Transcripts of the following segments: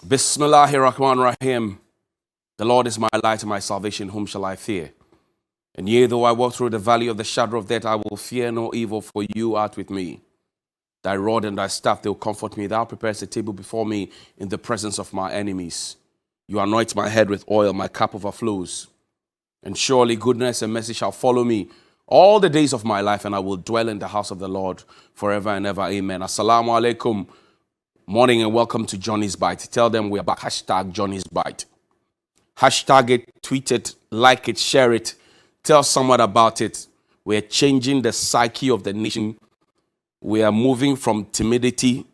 Bismillahirrahmanirrahim. The Lord is my light and my salvation, whom shall I fear? And yea, though I walk through the valley of the shadow of death, I will fear no evil, for you art with me. Thy rod and thy staff, they will comfort me. Thou preparest a table before me in the presence of my enemies. You anoint my head with oil, my cup overflows. And surely goodness and mercy shall follow me all the days of my life, and I will dwell in the house of the Lord forever and ever. Amen. Assalamu alaikum. Morning and welcome to Johnny's Bite. Tell them we are back. Hashtag Johnny's Bite. Hashtag it, tweet it, like it, share it. Tell someone about it. We're changing the psyche of the nation. We are moving from timidity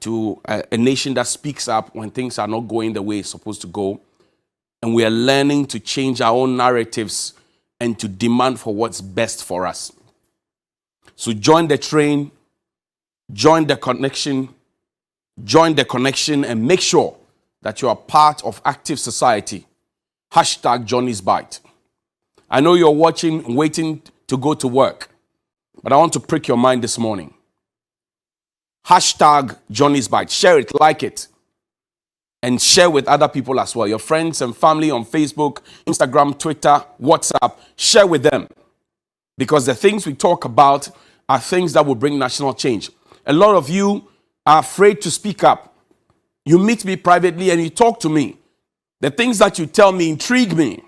to a nation that speaks up when things are not going the way it's supposed to go. And we are learning to change our own narratives and to demand for what's best for us. So join the train, join the connection, and make sure that you are part of active society. Hashtag Johnny's Bite. I know you're watching, waiting to go to work, but I want to prick your mind this morning. Hashtag Johnny's Bite. Share it, like it, and share with other people as well. Your friends and family on Facebook, Instagram, Twitter, WhatsApp. Share with them. Because the things we talk about are things that will bring national change. A lot of you are afraid to speak up. You meet me privately and you talk to me. The things that you tell me intrigue me.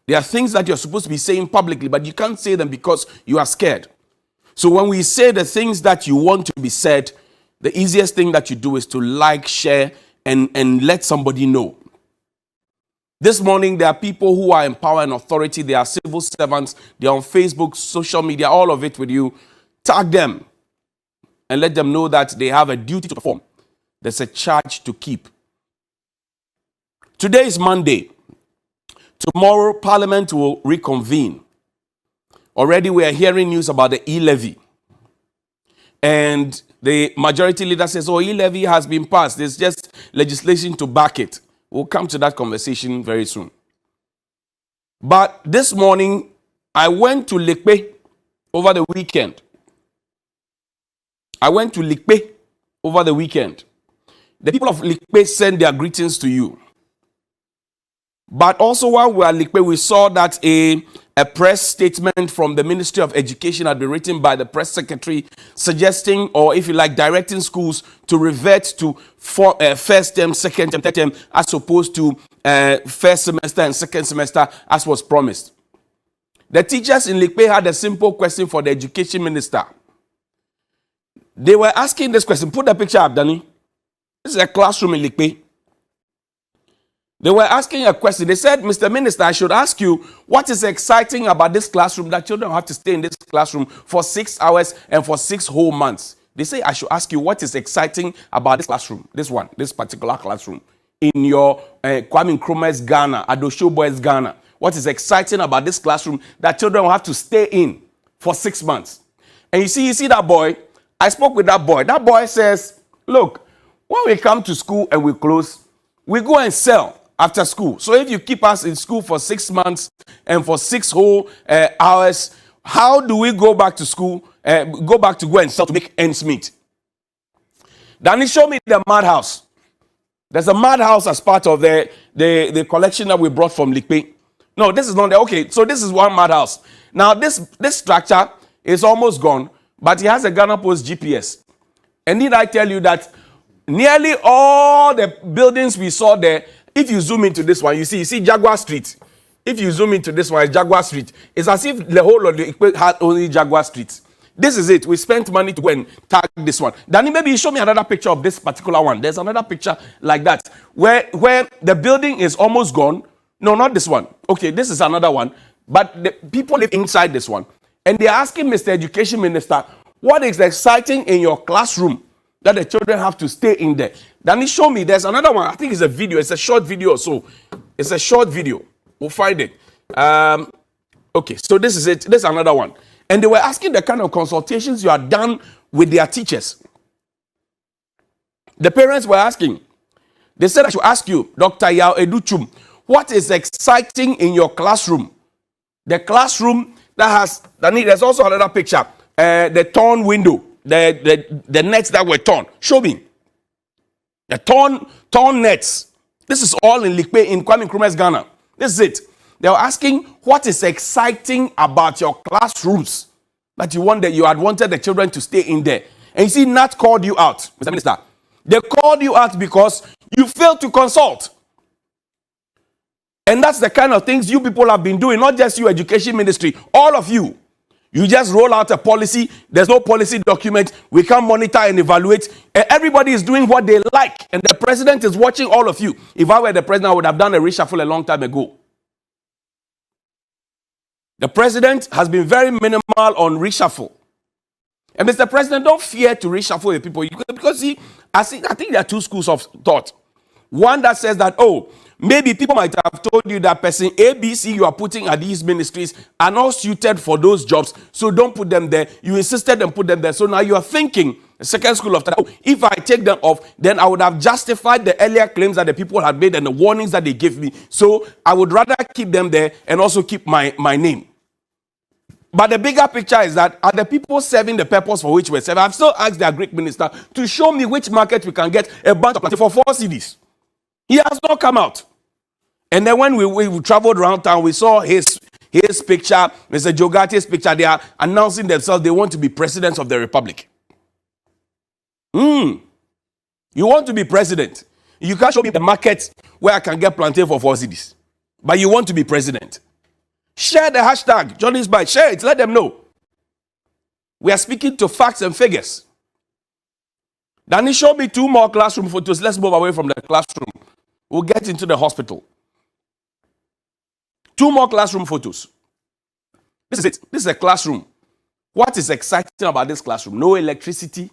There are things that you're supposed to be saying publicly, but you can't say them because you are scared. So when we say the things that you want to be said, the easiest thing that you do is to like, share, and let somebody know. This morning, there are people who are in power and authority. They are civil servants. They are on Facebook, social media, all of it with you. Tag them and let them know that they have a duty to perform. There's a charge to keep. Today is Monday. Tomorrow, Parliament will reconvene. Already, we are hearing news about the e-levy. And the majority leader says, e-levy has been passed. There's just legislation to back it. We'll come to that conversation very soon. But this morning, I went to Likpe over the weekend. The people of Likpe send their greetings to you. But also while we were at Likpe, we saw that a press statement from the Ministry of Education had been written by the press secretary suggesting, or if you like, directing schools to revert to first term, second term, third term, as opposed to first semester and second semester as was promised. The teachers in Likpe had a simple question for the education minister. They were asking this question. Put the picture up, Danny. This is a classroom in Likpe. They were asking a question. They said, Mr. Minister, I should ask you, what is exciting about this classroom that children have to stay in this classroom for 6 hours and for 6 whole months? They say, I should ask you, what is exciting about this classroom, this particular classroom, in your Kwame Nkrumah's Ghana, Adosho Boys Ghana? What is exciting about this classroom that children will have to stay in for 6 months? And you see that boy? I spoke with that boy. That boy says, look, when we come to school and we close, we go and sell after school. So if you keep us in school for 6 months and for 6 whole hours, how do we go back to school, go and sell to make ends meet? Then he showed me the madhouse. There's a madhouse as part of the collection that we brought from Likpe. No, this is not there. Okay, so this is one madhouse. Now this structure is almost gone, but it has a Ghana Post GPS. And need I tell you that nearly all the buildings we saw there, if you zoom into this one, you see Jaguar Street. If you zoom into this one, it's Jaguar Street. It's as if the whole of the Ikpe had only Jaguar Street. This is it. We spent money to go and tag this one. Danny, maybe you show me another picture of this particular one. There's another picture like that, where the building is almost gone. No, not this one. Okay, this is another one. But the people live inside this one. And they're asking Mr. Education Minister, what is exciting in your classroom that the children have to stay in there? Then he showed me there's another one. I think it's a video. It's a short video or so. It's a short video. We'll find it. Okay, so this is it. This is another one. And they were asking the kind of consultations you had done with their teachers. The parents were asking. They said, I should ask you, Dr. Yao Educhum, what is exciting in your classroom? The classroom that has, there's also another picture. The torn window, the nets that were torn. Show me. The torn nets. This is all in Likpe, in Kwame Nkrumah's Ghana. This is it. They were asking, what is exciting about your classrooms that you had wanted the children to stay in there? And you see, Nat called you out, Mr. Minister. They called you out because you failed to consult. And that's the kind of things you people have been doing, not just you, education ministry, all of you. You just roll out a policy. There's no policy document. We can't monitor and evaluate. And everybody is doing what they like. And the president is watching all of you. If I were the president, I would have done a reshuffle a long time ago. The president has been very minimal on reshuffle. And Mr. President, don't fear to reshuffle the people. Because see, I think there are two schools of thought. One that says that, oh, maybe people might have told you that person A, B, C you are putting at these ministries are not suited for those jobs, so don't put them there. You insisted and put them there. So now you are thinking, the second school of thought, oh, if I take them off, then I would have justified the earlier claims that the people had made and the warnings that they gave me. So I would rather keep them there and also keep my name. But the bigger picture is that are the people serving the purpose for which we're serving? I've still asked their Greek minister to show me which market we can get a bunch of plantain for 4 cedis. He has not come out. And then when we traveled around town, we saw his picture, Mr. Jogati's picture. They are announcing themselves they want to be presidents of the republic. You want to be president. You can't show me the market where I can get plantain for 4 cedis. But you want to be president. Share the hashtag, Johnny's Bite. Share it. Let them know. We are speaking to facts and figures. Danny, show me 2 more classroom photos. Let's move away from the classroom. We'll get into the hospital. 2 more classroom photos. This is it. This is a classroom. What is exciting about this classroom? No electricity.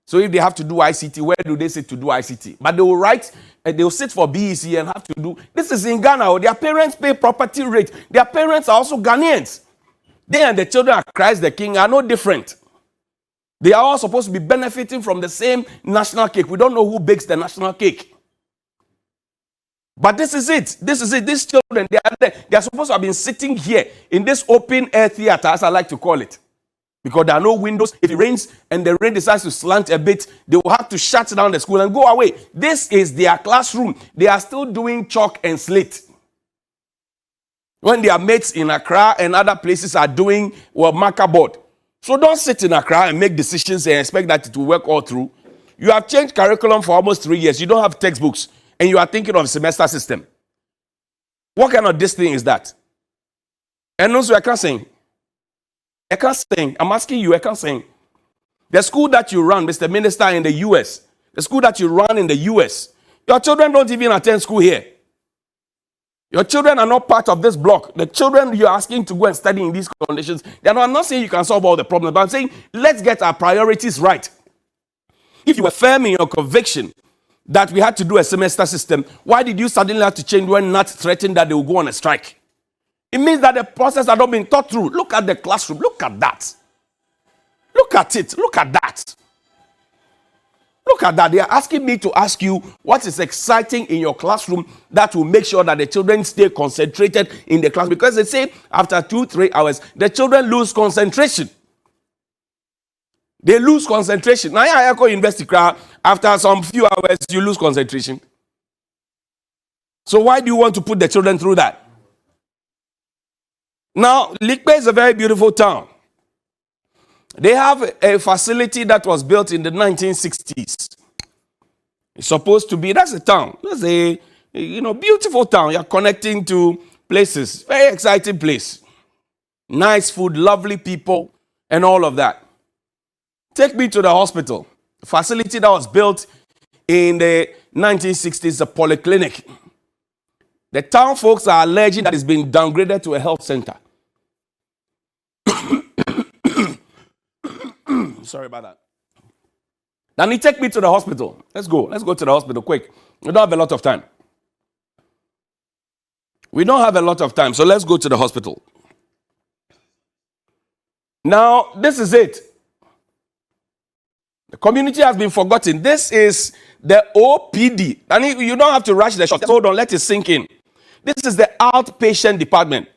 So if they have to do ICT, where do they sit to do ICT? But they will write, they will sit for BEC and have to do. This is in Ghana. Their parents pay property rate. Their parents are also Ghanaians. They and the children of Christ the King are no different. They are all supposed to be benefiting from the same national cake. We don't know who bakes the national cake. But this is it. This is it. These children, they are supposed to have been sitting here in this open air theater, as I like to call it. Because there are no windows. If it rains and the rain decides to slant a bit, they will have to shut down the school and go away. This is their classroom. They are still doing chalk and slate. When their mates in Accra and other places are doing marker board. So don't sit in Accra and make decisions and expect that it will work all through. You have changed curriculum for almost 3 years. You don't have textbooks. And you are thinking of a semester system. What kind of this thing is that? And also I can't say. I can't say. I'm asking you, I can't say. The school that you run, Mr. Minister, in the US, the school that you run in the US, your children don't even attend school here. Your children are not part of this block. The children you're asking to go and study in these conditions, I'm not saying you can solve all the problems, but I'm saying let's get our priorities right. If you were firm in your conviction that we had to do a semester system, why did you suddenly have to change when Nat threatened that they will go on a strike? It means that the process had not been thought through. Look at the classroom. Look at that. Look at it. Look at that. Look at that. They are asking me to ask you what is exciting in your classroom that will make sure that the children stay concentrated in the class. Because they say after 2-3 hours, the children lose concentration. They lose concentration. Now, I go university after some few hours, you lose concentration. So why do you want to put the children through that? Now, Likpe is a very beautiful town. They have a facility that was built in the 1960s. It's supposed to be, that's a town. That's a beautiful town. You're connecting to places. Very exciting place. Nice food, lovely people, and all of that. Take me to the hospital. A facility that was built in the 1960s, a polyclinic. The town folks are alleging that it's been downgraded to a health center. Sorry about that. Then he take me to the hospital. Let's go. Let's go to the hospital quick. We don't have a lot of time. We don't have a lot of time, so let's go to the hospital. Now, this is it. The community has been forgotten. This is the OPD. And you don't have to rush the shot. Just hold on, let it sink in. This is the outpatient department.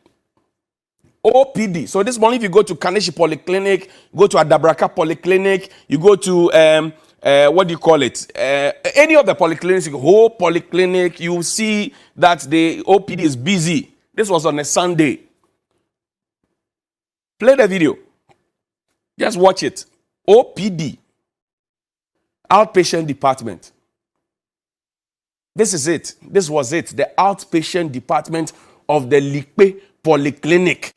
OPD. So this morning, if you go to Kaneshi Polyclinic, go to Adabraka Polyclinic, you go to what do you call it? Any of the polyclinics, whole polyclinic, you see that the OPD is busy. This was on a Sunday. Play the video. Just watch it. OPD, outpatient department. This is it. This was it. The outpatient department of the Likpe Polyclinic.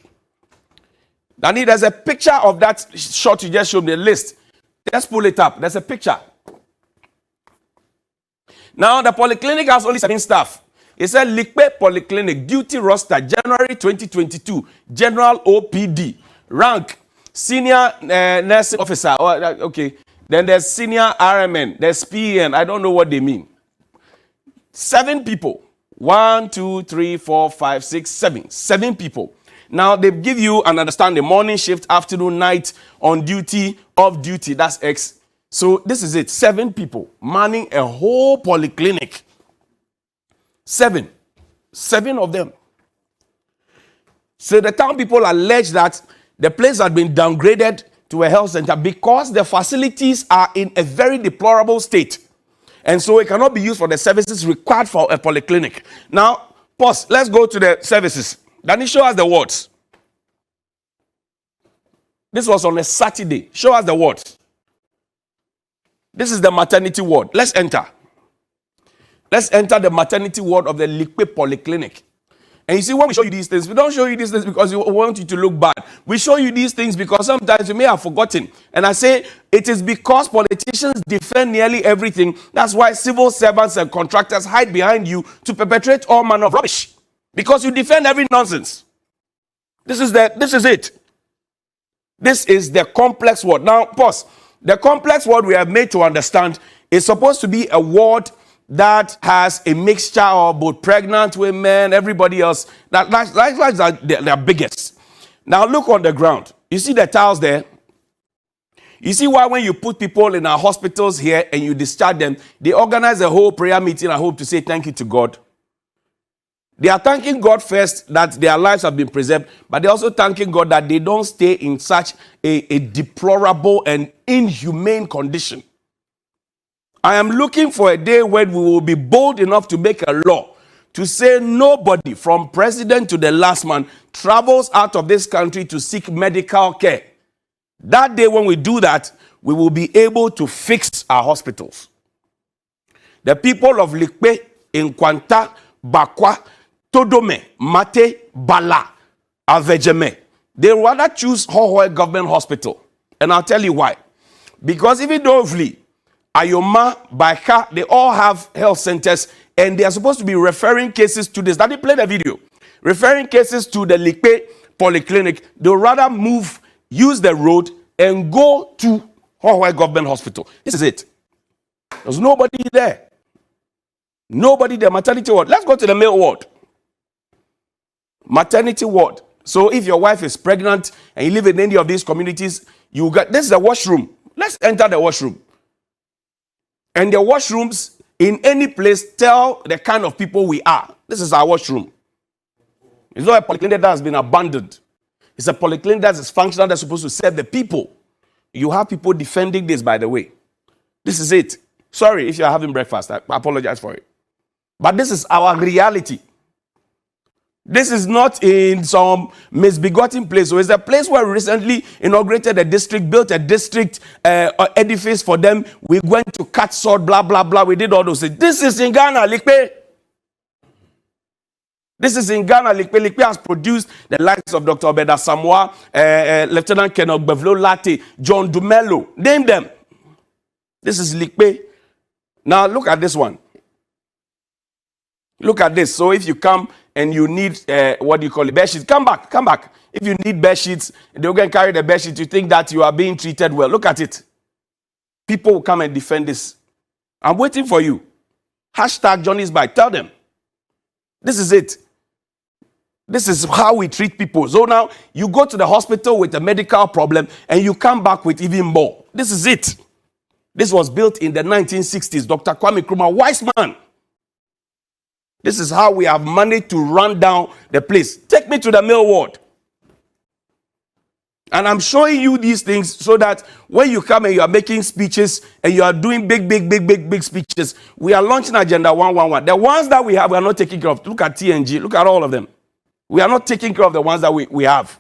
Danny, there's a picture of that shot you just showed me, the list. Just pull it up. There's a picture. Now, the polyclinic has only 7 staff. It said Likpe Polyclinic, duty roster, January 2022, General OPD, rank, Senior Nursing Officer. Okay. Then there's Senior RMN, there's PN. I don't know what they mean. 7 people. 1, 2, 3, 4, 5, 6, 7. 7 people. Now, they give you an understanding. Morning shift, afternoon, night, on duty, off duty. That's X. So, this is it. 7 people manning a whole polyclinic. 7. 7 of them. So, the town people allege that the place had been downgraded to a health center because the facilities are in a very deplorable state. And so, it cannot be used for the services required for a polyclinic. Now, pause. Let's go to the services. Then he show us the wards. This was on a Saturday. Show us the wards. This is the maternity ward. Let's enter. Let's enter the maternity ward of the Likpe Polyclinic. And you see, when we show you these things, we don't show you these things because we want you to look bad. We show you these things because sometimes you may have forgotten. And I say it is because politicians defend nearly everything. That's why civil servants and contractors hide behind you to perpetrate all manner of rubbish. Because you defend every nonsense. This is it. This is the complex word. Now, pause. The complex word we have made to understand is supposed to be a word that has a mixture of both pregnant women, everybody else. That's their biggest. Now, look on the ground. You see the tiles there? You see why when you put people in our hospitals here and you discharge them, they organize a whole prayer meeting, I hope, to say thank you to God. They are thanking God first that their lives have been preserved, but they're also thanking God that they don't stay in such a deplorable and inhumane condition. I am looking for a day when we will be bold enough to make a law to say nobody, from president to the last man, travels out of this country to seek medical care. That day when we do that, we will be able to fix our hospitals. The people of Likpe, Nkwanta, Bakwa, Todome, Mate, Bala, Avejeme, they rather choose Hohoe Government Hospital. And I'll tell you why. Because even though Ayoma, Baika, they all have health centers and they are supposed to be referring cases to this. Now they play the video. Referring cases to the Likpe Polyclinic. They'll rather use the road and go to Hohoe Government Hospital. This is it. There's nobody there. Nobody there. Maternity ward. Let's go to the male ward. Maternity ward. So if your wife is pregnant and you live in any of these communities, this is the washroom. Let's enter the washroom. And the washrooms in any place tell the kind of people we are. This is our washroom. It's not a polyclinic that has been abandoned. It's a polyclinic that is functional, that's supposed to serve the people. You have people defending this, by the way. This is it. Sorry if you're having breakfast. I apologize for it. But this is our reality. This is not in some misbegotten place. So it's a place where we recently inaugurated a district, built a district edifice for them. We went to cut sword, blah, blah, blah. We did all those things. This is in Ghana, Likpe. This is in Ghana, Likpe. Likpe has produced the likes of Dr. Obeda Samoa, Lieutenant Colonel Bevlo Latte, John Dumelo. Name them. This is Likpe. Now look at this one. Look at this. So if you come and you need, what do you call it, bed sheets, come back, come back. If you need bed sheets, they're going to carry the bed sheets, you think that you are being treated well. Look at it. People will come and defend this. I'm waiting for you. Hashtag Johnny's Bike. Tell them. This is it. This is how we treat people. So now you go to the hospital with a medical problem and you come back with even more. This is it. This was built in the 1960s. Dr. Kwame Nkrumah, wise man. This is how we have managed to run down the place. Take me to the male ward. And I'm showing you these things so that when you come and you are making speeches and you are doing big speeches, we are launching Agenda 111. The ones that we have, we are not taking care of. Look at TNG. Look at all of them. We are not taking care of the ones that we have.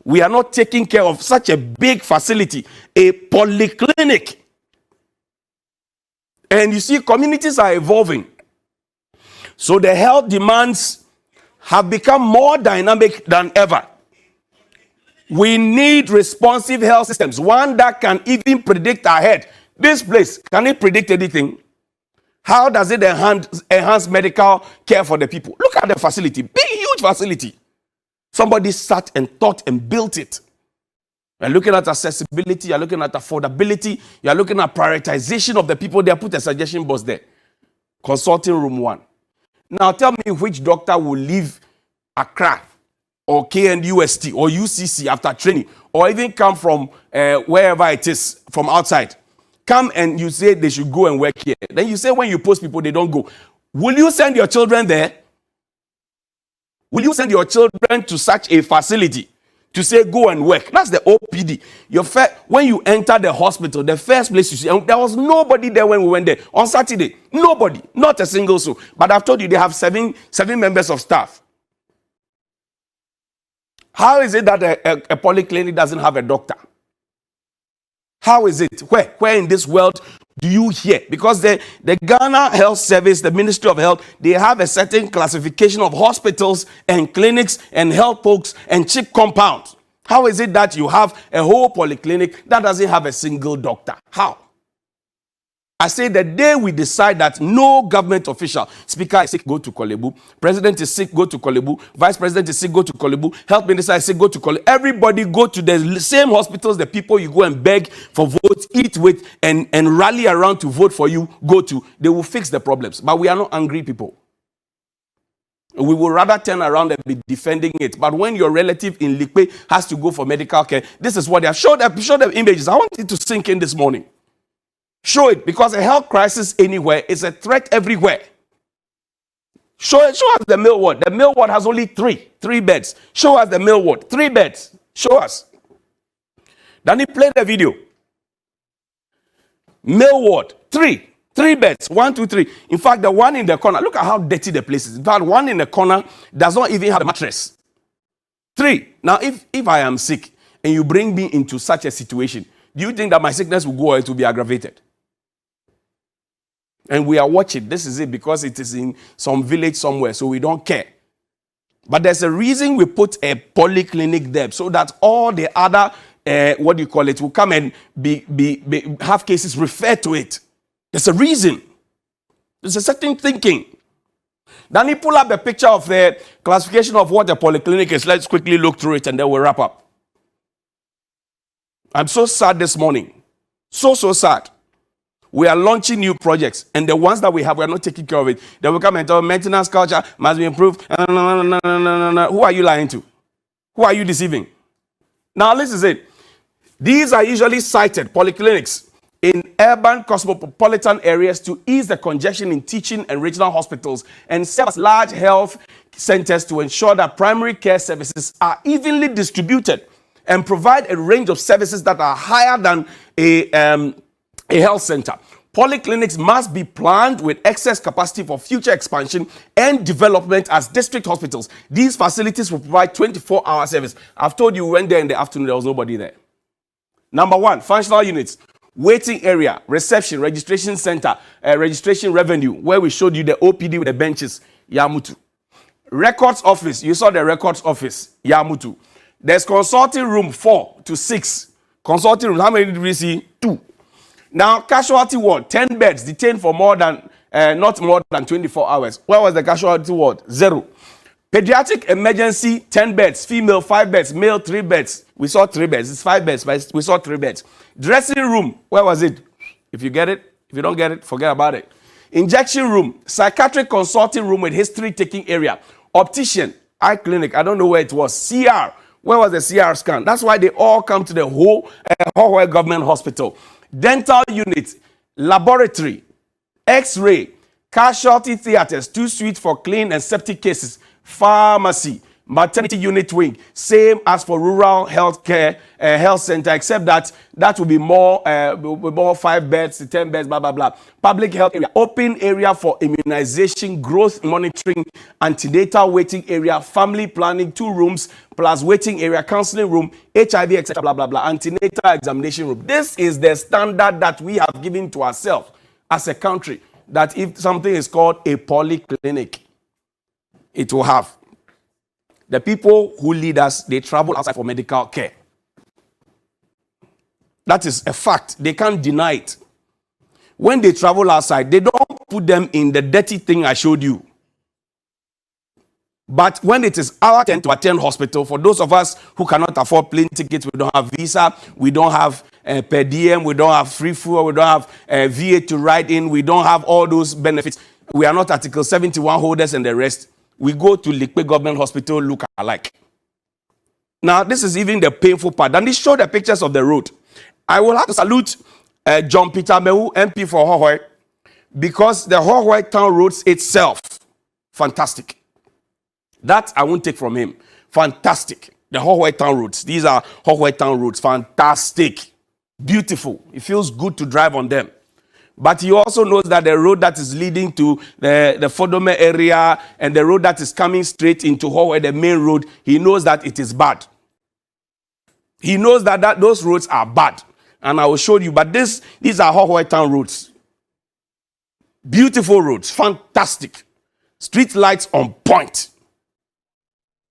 We are not taking care of such a big facility, a polyclinic. And you see, communities are evolving. So the health demands have become more dynamic than ever. We need responsive health systems, one that can even predict ahead. This place, can it predict anything? How does it enhance medical care for the people? Look at the facility, big, huge facility. Somebody sat and thought and built it. You're looking at accessibility, you're looking at affordability, you're looking at prioritization of the people there. Put a suggestion box there. Consulting room 1. Now tell me which doctor will leave Accra or KNUST or UCC after training, or even come from wherever it is, from outside. Come and you say they should go and work here. Then you say when you post people, they don't go. Will you send your children there? Will you send your children to such a facility to say go and work? That's the OPD. When you enter the hospital, the first place you see, and there was nobody there when we went there on Saturday. Nobody, not a single soul. But I've told you they have seven members of staff. How is it that a polyclinic doesn't have a doctor? How is it? Where in this world do you hear? Because the Ghana Health Service, the Ministry of Health, they have a certain classification of hospitals and clinics and health folks and cheap compounds. How is it that you have a whole polyclinic that doesn't have a single doctor? How? I say the day we decide that no government official, speaker is sick, go to Kolebu, president is sick, go to Kolebu, vice president is sick, go to Kolebu, health minister is sick, go to Kolebu. Everybody go to the same hospitals, the people you go and beg for votes, eat with, and rally around to vote for you, go to. They will fix the problems. But we are not angry people. We will rather turn around and be defending it. But when your relative in Likpe has to go for medical care, this is what they have. Show them images. I want it to sink in this morning. Show it, because a health crisis anywhere is a threat everywhere. Show us the male ward. The male ward has only three beds. Show us the male ward. 3 beds. Show us. Danny, play the video. Male ward, 3 beds. 1, 2, 3. In fact, the one in the corner, look at how dirty the place is. In fact, one in the corner does not even have a mattress. 3. Now, if I am sick and you bring me into such a situation, do you think that my sickness will go or it will be aggravated? And we are watching. This is it, because it is in some village somewhere, so we don't care. But there's a reason we put a polyclinic there, so that all the other, will come and have cases referred to it. There's a reason. There's a certain thinking. Then he pull up the picture of the classification of what a polyclinic is. Let's quickly look through it and then we'll wrap up. I'm so sad this morning. So sad. We are launching new projects, and the ones that we have, we are not taking care of it. They will come and tell maintenance culture must be improved. No. Who are you lying to? Who are you deceiving? Now, this is it. These are usually sited polyclinics in urban cosmopolitan areas to ease the congestion in teaching and regional hospitals, and serve as large health centers to ensure that primary care services are evenly distributed and provide a range of services that are higher than a health center. Polyclinics must be planned with excess capacity for future expansion and development as district hospitals. These facilities will provide 24-hour service. I've told you, we went there in the afternoon, there was nobody there. Number 1, functional units, waiting area, reception, registration center, registration revenue, where we showed you the OPD with the benches, Yamutu. Records office, you saw the records office, Yamutu. There's consulting room 4 to 6. Consulting room, how many did we see? 2. Now, casualty ward, 10 beds, detained for not more than 24 hours. Where was the casualty ward? 0. Pediatric emergency, 10 beds, female 5 beds, male 3 beds. We saw 3 beds. It's 5 beds, but we saw 3 beds. Dressing room, where was it? If you get it, if you don't get it, forget about it. Injection room, psychiatric consulting room with history-taking area. Optician, eye clinic, I don't know where it was. CR, where was the CR scan? That's why they all come to the whole government hospital. Dental unit, laboratory, x-ray, casualty theaters, 2 suites for clean and septic cases, pharmacy, Maternity unit wing, same as for rural health care, health center, except that will be more 5 beds, 10 beds, blah, blah, blah. Public health area, open area for immunization, growth monitoring, antenatal waiting area, family planning, 2 rooms, plus waiting area, counseling room, HIV, etc., blah, blah, blah, antenatal examination room. This is the standard that we have given to ourselves as a country, that if something is called a polyclinic, it will have. The people who lead us, they travel outside for medical care. That is a fact. They can't deny it. When they travel outside, they don't put them in the dirty thing I showed you. But when it is our turn to attend hospital, for those of us who cannot afford plane tickets, we don't have visa, we don't have per diem, we don't have free food, we don't have VA to ride in, we don't have all those benefits. We are not Article 71 holders and the rest. We go to Likpe Government Hospital, look alike. Now, this is even the painful part. And they show the pictures of the road. I will have to salute John Peter Mehu, MP for Hohoe, because the Hohoe town roads itself, fantastic. That I won't take from him. Fantastic. The Hohoe town roads. These are Hohoe town roads. Fantastic. Beautiful. It feels good to drive on them. But he also knows that the road that is leading to the Fodome area and the road that is coming straight into Hohoe, the main road, he knows that it is bad. He knows that those roads are bad. And I will show you. But these are Hohoe town roads. Beautiful roads. Fantastic. Street lights on point.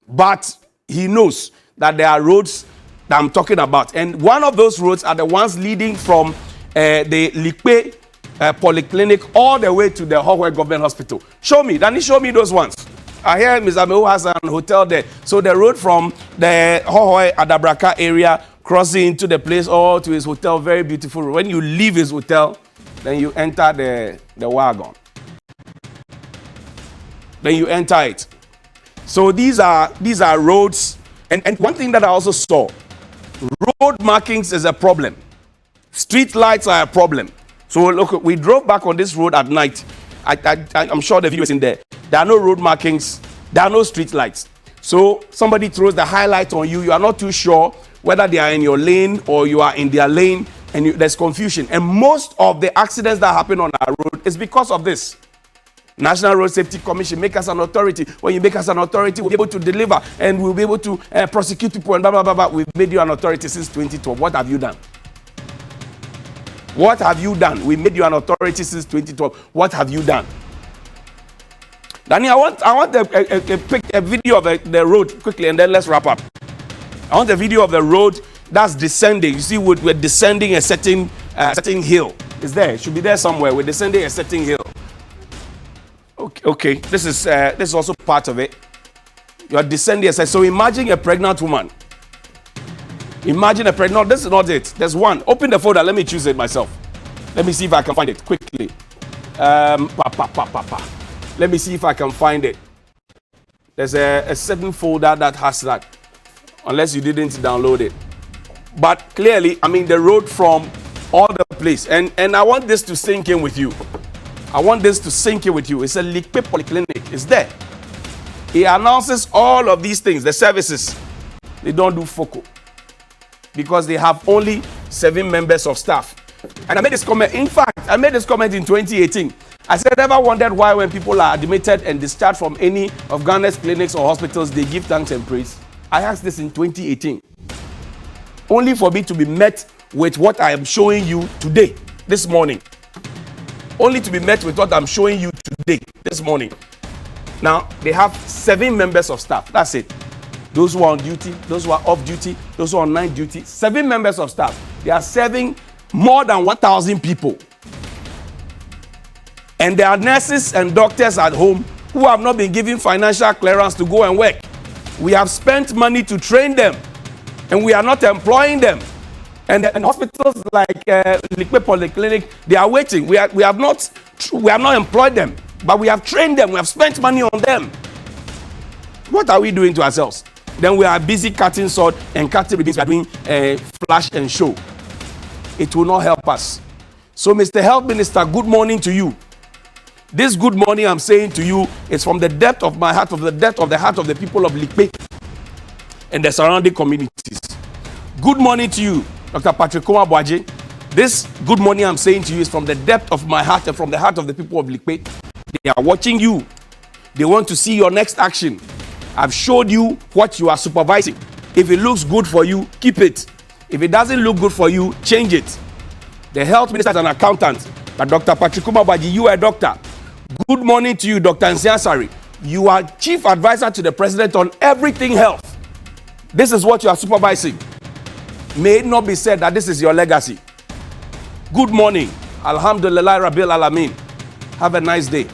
But he knows that there are roads that I'm talking about. And one of those roads are the ones leading from the Likpe Polyclinic all the way to the Hohoe Government Hospital. Show me. Danny, show me those ones. I hear Mr. Mehu has an hotel there. So the road from the Hohoe Adabraka area crossing into the place all to his hotel, very beautiful. When you leave his hotel, then you enter the wagon. Then you enter it. So these are roads. And one thing that I also saw, road markings is a problem. Street lights are a problem. So look, we drove back on this road at night. I'm sure the video is in there. There are no road markings. There are no street lights. So somebody throws the highlight on you. You are not too sure whether they are in your lane or you are in their lane, and there's confusion. And most of the accidents that happen on our road is because of this. National Road Safety Commission, make us an authority. When you make us an authority, we'll be able to deliver and we'll be able to prosecute people and blah, blah, blah, blah. We've made you an authority since 2012. What have you done? What have you done? We made you an authority since 2012. What have you done? Danny, I want a video of the road quickly, and then let's wrap up. I want a video of the road that's descending. You see, we're descending a certain hill. It's there. It should be there somewhere. We're descending a certain hill. Okay. This is also part of it. You are descending. So imagine a pregnant woman. Imagine a pregnant. This is not it. There's one. Open the folder. Let me choose it myself. Let me see if I can find it quickly. Let me see if I can find it. There's a certain folder that has that, unless you didn't download it. But clearly, I mean, the road from all the place, and I want this to sink in with you. I want this to sink in with you. It's a Likpe Polyclinic. It's there. He announces all of these things, the services. They don't do FOCO because they have only 7 members of staff. And I made this comment. In fact, I made this comment in 2018. I said, ever wondered why when people are admitted and discharged from any of Ghana's clinics or hospitals, they give thanks and praise? I asked this in 2018. Only for me to be met with what I am showing you today, this morning. Only to be met with what I'm showing you today, this morning. Now, they have 7 members of staff. That's it. Those who are on duty, those who are off duty, those who are on night duty. 7 members of staff. They are serving more than 1,000 people. And there are nurses and doctors at home who have not been given financial clearance to go and work. We have spent money to train them, and we are not employing them. And hospitals like Likpe Polyclinic, they are waiting. We have not employed them, but we have trained them. We have spent money on them. What are we doing to ourselves? Then we are busy cutting sword and cutting ribbons. We are doing flash and show. It will not help us. So, Mr. Health Minister, good morning to you. This good morning I'm saying to you is from the depth of my heart, of the depth of the heart of the people of Likpe and the surrounding communities. Good morning to you, Dr. Patrick Boaje. This good morning I'm saying to you is from the depth of my heart and from the heart of the people of Likpe. They are watching you. They want to see your next action. I've showed you what you are supervising. If it looks good for you, keep it. If it doesn't look good for you, change it. The health minister is an accountant, but Dr. Patrick Boaje, you are a doctor. Good morning to you, Dr. Nsiasari. You are chief advisor to the president on everything health. This is what you are supervising. May it not be said that this is your legacy. Good morning. Alhamdulillah Rabbil Alameen. Have a nice day.